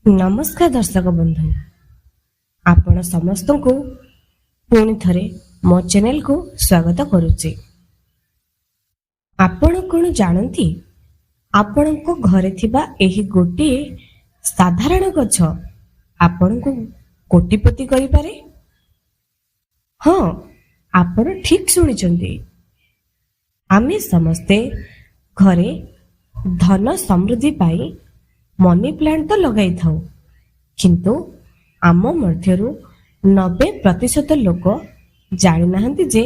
नमस्कार दर्शक बंधु, आपण समस्त को पुणी थरे मो चैनल को स्वागत करुचे। आपण कोन जानती आपण को घरे थिबा एही गोटे साधारण गछ आपण को कोटिपति करि पारे। हाँ, आपण ठीक सुनि चंदी। आमे समस्ते घरे धन समृद्धि पाई मनी प्लांट तो लगाई थाउ, किंतु आम मध्यरु 90% लोक जानि नाहंती जे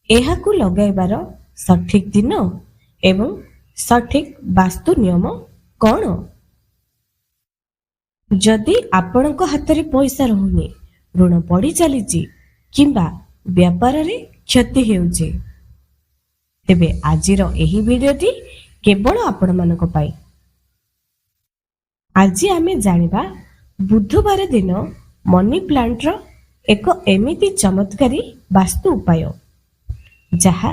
एहाकु लगाइबार सठिक दिन एवं सठिक वास्तु नियम कौन। जदि आपणक हाथ रे पैसा रहुनी, ऋण पड़ी चलीची किंबा व्यापार रे क्षति हेउची, तेबे आजिर एही वीडियोटी केवल आपण मानक पाई। आज आमे जानिबा बुधवार दिन मनी प्लांट रो एक एमिति चमत्कारी वास्तु उपाय जहा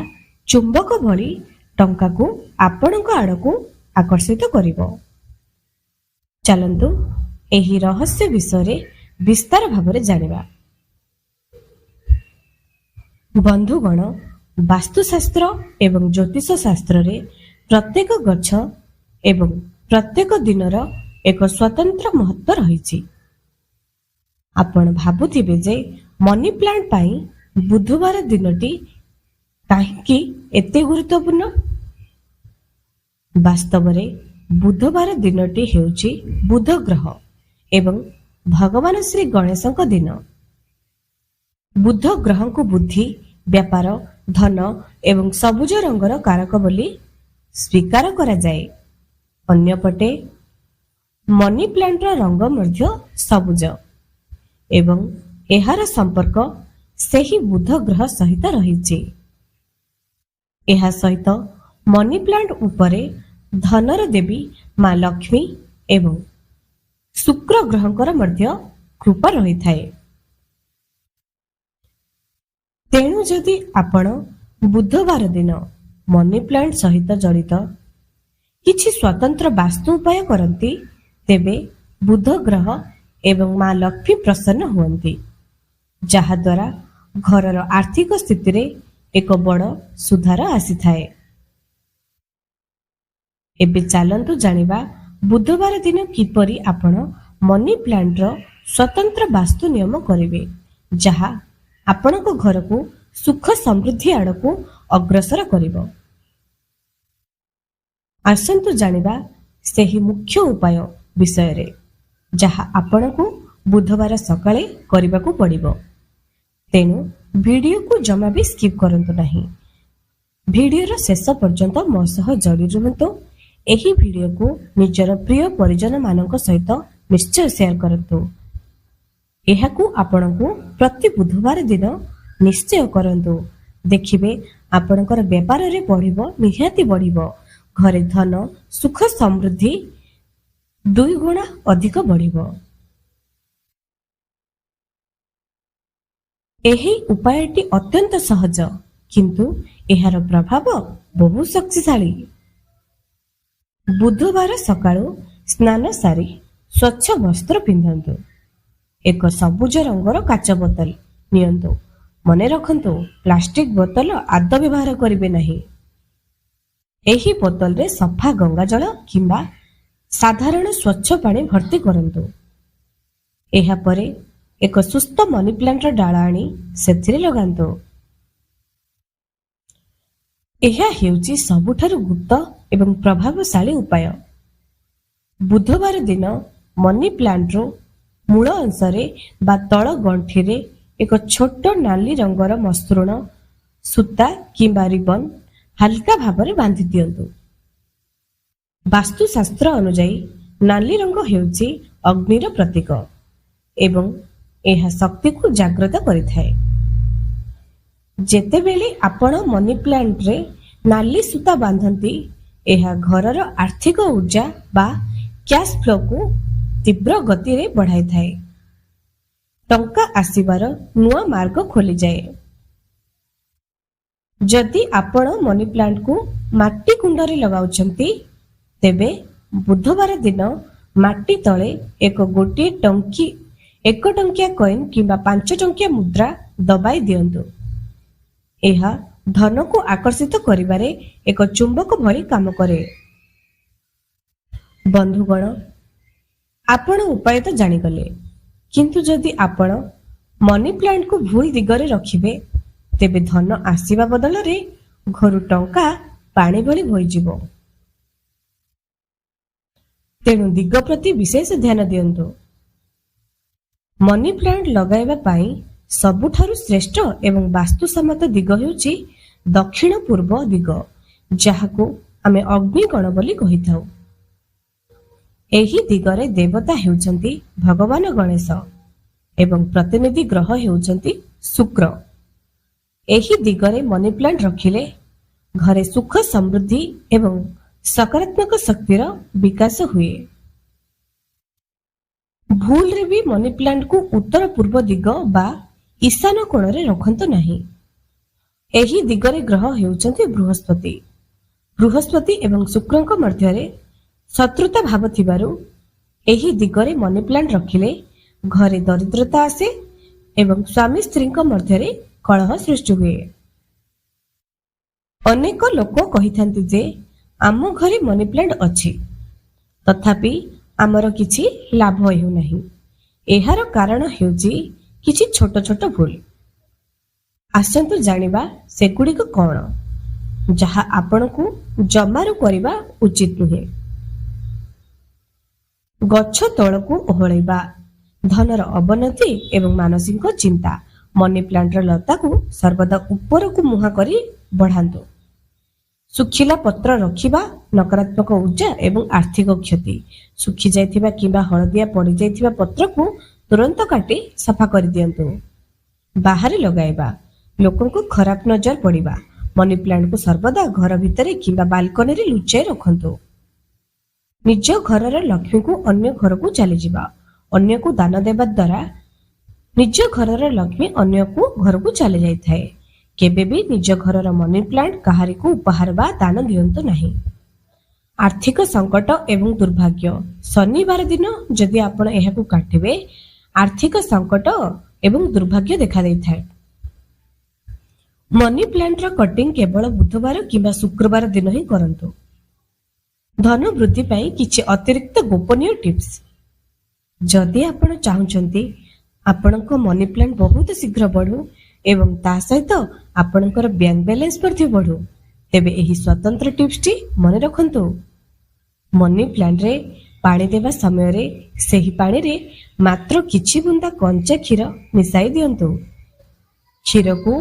चुंबक भली टंका को आपणक आड़कू आकर्षित करिवो। चलंतु एही रहस्य विषय विस्तार भावरे जानिबा। बंधुगण, वास्तुशास्त्र एवं ज्योतिष शास्त्र रे प्रत्येक गछ एवं प्रत्येक दिनर एक स्वतंत्र महत्व रही। आपण भाबुथिबे जे मनी प्लांट पाई बुधवार दिनटी काहेकि एते गुरुत्वपूर्ण। वास्तव रे बुधवार दिनटी हेउची बुध ग्रह एवं भगवान श्री गणेशଙ୍କ दिन। बुध ग्रह को बुद्धि, व्यापार, धन एवं सबुज रंगर कारक बोली स्वीकार करा जाए। अन्यपटे मनी प्लांट रंग मध्य सबुज एवं एहार संपर्क सेही बुध ग्रह सहित रहिछि। एहा सहित मनी प्लांट उपरे धनर देवी मां लक्ष्मी एवं शुक्र ग्रहंकर मध्य कृपा रही थाए। तेणु जदि आपण बुधवार दिन मनी प्लांट सहित जड़ित किछि स्वतंत्र वास्तु उपाय करंती, तेबे बुध ग्रह एवं मां लक्ष्मी प्रसन्न हुअन्ति, जहा द्वारा घरर आर्थिक स्थिति रे एक बड़ सुधार आसी थाए। एबे चालंतु जानिबा बुधवार दिन किपरि आपण मनी प्लांट रो स्वतंत्र वास्तु नियम करिवे, जहा आपणको घर को सुख समृद्धि आड़कू अग्रसर करिवो। आसंतु जानिबा सेही मुख्य उपाय विषय रे, जहा आपणको बुधवार सकाळे करिबाकू पड़िबो। तेनु वीडियो को जमा भी स्किप करंतु नहीं। वीडियो रो शेष पर्यंत मो सह जड़ी रहंतु। एही वीडियो को निजर प्रिय परिजन मानक सहित निश्चय शेयर करंतु। एहाकू आपणको प्रति बुधवार दिन निश्चय करंतु। देखिबे आपणकर व्यापार रे बढ़िबो, निहाती बढ़िबो। घरे धन सुख समृद्धि 2 गुणा अधिक बढ़िबो। एही उपायटी अत्यंत सहज, किंतु एहार प्रभाव बहु शक्तिशाली। बुधवार सकाळु स्नान सारी स्वच्छ वस्त्र पिंधंतु। एक सबुज रंगर काच बोतल नियंतु। मने रखंतु, प्लास्टिक बोतल आद व्यवहार करिवे नहीं। एही बोतल रे सफा गंगा जल किंबा साधारण स्वच्छ पानी भर्ती करंतु। एहा परे एक सुस्थ मनी प्लांट डाल आनी सेथिरे लगांतु। एहा हेउची सबुठारु गुप्त एवं प्रभावशाली उपाय। बुधवार दिन मनी प्लांट रो मूल अंशरे बा तळ गंठी रे एक छोट नाली रंगर मसृण सूता किंबा रिबन हल्का भावरे बांधि दियंतु। वास्तुशास्त्र अनुसार नाली रंग हेउची अग्निर प्रतीक एवं एहा शक्ति को जागृत करिथाए। जेतेबेले आपण मनी प्लांट रे नाली सूता बांधंती, एहा घरर आर्थिक ऊर्जा बा कैश फ्लो को तीव्र गति रे बढ़ाई थाए। टंका आसीबार नुआ मार्ग खोली जाए। जदि आपण मनी प्लांट को माटी कुंड रे लगाउछंती, तेबे बुधवार दिन ମାଟି ତଳେ ଗୋଟିଏ ଏକ ଟଙ୍କିଆ କଏନ୍ କିମ୍ବା 5 ଟଙ୍କିଆ ମୁଦ୍ରା ଦବାଇ ଦିଅନ୍ତୁ। ଏହା ଧନକୁ ଆକର୍ଷିତ କରିବାରେ ଏକ ଚୁମ୍ବକ ଭଳି କାମ କରେ। ବନ୍ଧୁଗଣ, ଆପଣ ଉପାୟ ତ ଜାଣିଗଲେ, କିନ୍ତୁ ଯଦି ଆପଣ ମନି ପ୍ଲାଣ୍ଟକୁ ଭୁଲ ଦିଗରେ ରଖିବେ, ତେବେ ଧନ ଆସିବା ବଦଳରେ ଘରୁ ଟଙ୍କା ପାଣି ଭଳି ବୋହିଯିବ। ତେଣୁ ଦିଗ ପ୍ରତି ବିଶେଷ ଧ୍ୟାନ ଦିଅନ୍ତୁ। ମନି ପ୍ଲାଣ୍ଟ ଲଗାଇବା ପାଇଁ ସବୁଠାରୁ ଶ୍ରେଷ୍ଠ ଏବଂ ବାସ୍ତୁସମ୍ମତ ଦିଗ ହେଉଛି ଦକ୍ଷିଣ ପୂର୍ବ ଦିଗ, ଯାହାକୁ ଆମେ ଅଗ୍ନିକୋଣ ବୋଲି କହିଥାଉ। ଏହି ଦିଗରେ ଦେବତା ହେଉଛନ୍ତି ଭଗବାନ ଗଣେଶ ଏବଂ ପ୍ରତିନିଧି ଗ୍ରହ ହେଉଛନ୍ତି ଶୁକ୍ର। ଏହି ଦିଗରେ ମନି ପ୍ଲାଣ୍ଟ ରଖିଲେ ଘରେ ସୁଖ ସମୃଦ୍ଧି ଏବଂ ସକାରାତ୍ମକ ଶକ୍ତିର ବିକାଶ ହୁଏ। ଭୁଲରେ ବି ମନି ପ୍ଲାଣ୍ଟକୁ ଉତ୍ତର ପୂର୍ବ ଦିଗ ବା ଈଶାନ କୋଣରେ ରଖନ୍ତୁ ନାହିଁ। ଏହି ଦିଗରେ ଗ୍ରହ ହେଉଛନ୍ତି ବୃହସ୍ପତି। ବୃହସ୍ପତି ଏବଂ ଶୁକ୍ରଙ୍କ ମଧ୍ୟରେ ଶତ୍ରୁତା ଭାବ ଥିବାରୁ ଏହି ଦିଗରେ ମନି ପ୍ଲାଣ୍ଟ ରଖିଲେ ଘରେ ଦରିଦ୍ରତା ଆସେ ଏବଂ ସ୍ୱାମୀ ସ୍ତ୍ରୀଙ୍କ ମଧ୍ୟରେ କଳହ ସୃଷ୍ଟି ହୁଏ। ଅନେକ ଲୋକ କହିଥାନ୍ତି ଯେ ଆମ ଘରେ ମନି ପ୍ଲାଣ୍ଟ ଅଛି, ତଥାପି ଆମର କିଛି ଲାଭ ହେଉନାହିଁ। ଏହାର କାରଣ ହେଉଛି କିଛି ଛୋଟ ଛୋଟ ଭୁଲ। ଆସନ୍ତୁ ଜାଣିବା ସେଗୁଡ଼ିକ କ'ଣ, ଯାହା ଆପଣଙ୍କୁ ଜମାରୁ କରିବା ଉଚିତ ନୁହେଁ। ଗଛ ତଳକୁ ଓହଳେଇବା, ଧନର ଅବନତି ଏବଂ ମାନସିକ ଚିନ୍ତା। ମନି ପ୍ଲାଣ୍ଟର ଲତାକୁ ସର୍ବଦା ଉପରକୁ ମୁହାଁ କରି ବଢ଼ାନ୍ତୁ। ଶୁଖିଲା ପତ୍ର ରଖିବା, ନକାରାତ୍ମକ ଉର୍ଜା ଏବଂ ଆର୍ଥିକ କ୍ଷତି। ଶୁଖି ଯାଇଥିବା କିମ୍ବା ହଳଦିଆ ପଡ଼ିଯାଇଥିବା ପତ୍ରକୁ ତୁରନ୍ତ କାଟି ସଫା କରିଦିଅନ୍ତୁ। ବାହାରେ ଲଗାଇବା, ଲୋକଙ୍କୁ ଖରାପ ନଜର ପଡ଼ିବା। ମନି ପ୍ଲାଣ୍ଟକୁ ସର୍ବଦା ଘର ଭିତରେ କିମ୍ବା ବାଲକୋନିରେ ଲୁଚାଇ ରଖନ୍ତୁ। ନିଜ ଘରର ଲକ୍ଷ୍ମୀକୁ ଅନ୍ୟ ଘରକୁ ଚାଲିଯିବା। ଅନ୍ୟକୁ ଦାନ ଦେବା ଦ୍ୱାରା ନିଜ ଘରର ଲକ୍ଷ୍ମୀ ଅନ୍ୟକୁ ଘରକୁ ଚାଲି ଯାଇଥାଏ। କେବେ ବି ନିଜ ଘରର ମନି ପ୍ଲାଣ୍ଟ କାହାରିକୁ ଉପହାର ବା ଦାନ ଦିଅନ୍ତୁ ନାହିଁ। ଆର୍ଥିକ ସଙ୍କଟ ଏବଂ ଦୁର୍ଭାଗ୍ୟ। ଶନିବାର ଦିନ ଯଦି ଆପଣ ଏହାକୁ କାଟିବେ, ଆର୍ଥିକ ସଙ୍କଟ ଏବଂ ଦୁର୍ଭାଗ୍ୟ ଦେଖାଦେଇଥାଏ। ମନି ପ୍ଲାଣ୍ଟର କଟିଂ କେବଳ ବୁଧବାର କିମ୍ବା ଶୁକ୍ରବାର ଦିନ ହିଁ କରନ୍ତୁ। ଧନ ବୃଦ୍ଧି ପାଇଁ କିଛି ଅତିରିକ୍ତ ଗୋପନୀୟ ଟିପ୍ସ। ଯଦି ଆପଣ ଚାହୁଁଛନ୍ତି ଆପଣଙ୍କ ମନି ପ୍ଲାଣ୍ଟ ବହୁତ ଶୀଘ୍ର ବଢ଼ୁ ଏବଂ ତା ସହିତ ଆପଣଙ୍କର ବ୍ୟାଙ୍କ ବାଲାନ୍ସ ମଧ୍ୟ ବଢ଼ୁ, ତେବେ ଏହି ସ୍ୱତନ୍ତ୍ର ଟିପ୍ସଟି ମନେ ରଖନ୍ତୁ। ମନି ପ୍ଲାଣ୍ଟରେ ପାଣି ଦେବା ସମୟରେ ସେହି ପାଣିରେ ମାତ୍ର କିଛି ବୁନ୍ଦା କଞ୍ଚା କ୍ଷୀର ମିଶାଇ ଦିଅନ୍ତୁ। କ୍ଷୀରକୁ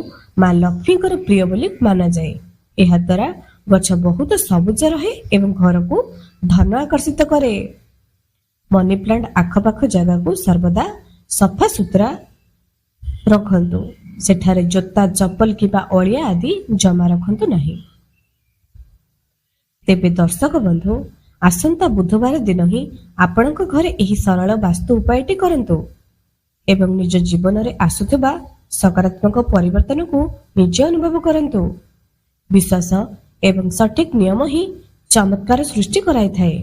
ମା ଲକ୍ଷ୍ମୀଙ୍କର ପ୍ରିୟ ବୋଲି ମାନାଯାଏ। ଏହାଦ୍ୱାରା ଗଛ ବହୁତ ସବୁଜ ରହେ ଏବଂ ଘରକୁ ଧନ ଆକର୍ଷିତ କରେ। ମନି ପ୍ଲାଣ୍ଟ ଆଖପାଖ ଜାଗାକୁ ସର୍ବଦା ସଫା ସୁତୁରା ରଖନ୍ତୁ। ସେଠାରେ ଜୋତା, ଚପଲ କିମ୍ବା ଅଳିଆ ଆଦି ଜମା ରଖନ୍ତୁ ନାହିଁ। ତେବେ ଦର୍ଶକ ବନ୍ଧୁ, ଆସନ୍ତା ବୁଧବାର ଦିନ ହିଁ ଆପଣଙ୍କ ଘରେ ଏହି ସରଳ ବାସ୍ତୁ ଉପାୟଟି କରନ୍ତୁ ଏବଂ ନିଜ ଜୀବନରେ ଆସୁଥିବା ସକାରାତ୍ମକ ପରିବର୍ତ୍ତନକୁ ନିଜେ ଅନୁଭବ କରନ୍ତୁ। ବିଶ୍ୱାସ ଏବଂ ସଠିକ ନିୟମ ହିଁ ଚମତ୍କାର ସୃଷ୍ଟି କରାଇଥାଏ।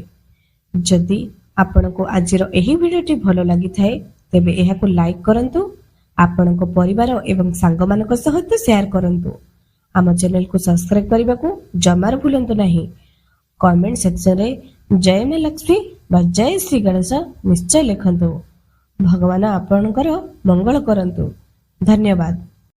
ଯଦି ଆପଣଙ୍କୁ ଆଜିର ଏହି ଭିଡ଼ିଓଟି ଭଲ ଲାଗିଥାଏ, ତେବେ ଏହାକୁ ଲାଇକ୍ କରନ୍ତୁ, ଆପଣଙ୍କ ପରିବାର ଏବଂ ସାଙ୍ଗମାନଙ୍କ ସହିତ ସେୟାର କରନ୍ତୁ। ଆମ ଚ୍ୟାନେଲକୁ ସବସ୍କ୍ରାଇବ୍ କରିବାକୁ ଜମାରୁ ଭୁଲନ୍ତୁ ନାହିଁ। କମେଣ୍ଟ ସେକ୍ସନରେ ଜୟ ମା ଲକ୍ଷ୍ମୀ ବା ଜୟ ଶ୍ରୀ ଗଣେଶ ନିଶ୍ଚୟ ଲେଖନ୍ତୁ। ଭଗବାନ ଆପଣଙ୍କର ମଙ୍ଗଳ କରନ୍ତୁ। ଧନ୍ୟବାଦ।